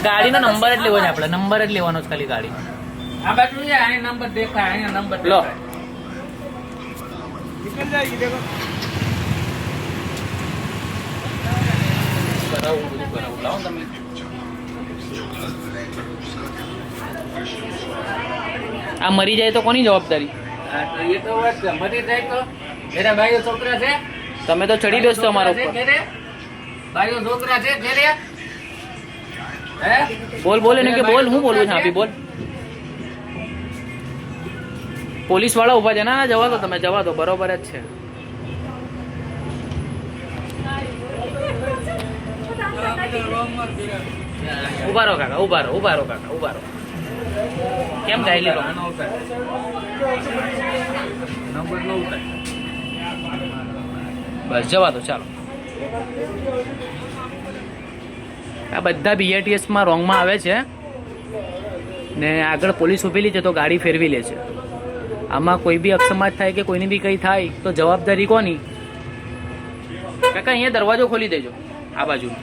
ગાડીનો નંબર જ લેવાનો આપણે, નંબર જ લેવાનો ખાલી ગાડી. આ બાજુ નંબર દેખાય, અહીંયા નંબર લો. આ મરી જાય તો કોની જવાબદારી? એ તો મરી જાય તો એના ભાઈઓ છોકરા છે, તમે તો ચડી બેસતો અમારા ઉપર. ભાઈઓ છોકરા છે ઘરે. બોલ બોલ એને કે બોલ, હું બોલું છું આપી બોલ. પોલીસ વાળા ઉભા છે. ના જવા દો, તમે જવા દો, બરોબર જ છે. ઉભા રહો કાકા, ઉભા રહો, ઉભા રહો કાકા, ઉભા રહો. કેમ ગાય લીધો? બસ જવા દો, ચાલો. આ બધા BRTSમાં રોંગમાં આવે છે ને આગળ પોલીસ ઉભેલી છે તો ગાડી ફેરવી લે છે. આમાં કોઈ બી અકસ્માત થાય કે કોઈની બી કંઈ થાય તો જવાબદારી કોની? કાકા અહીંયા દરવાજો ખોલી દેજો આ બાજુનો.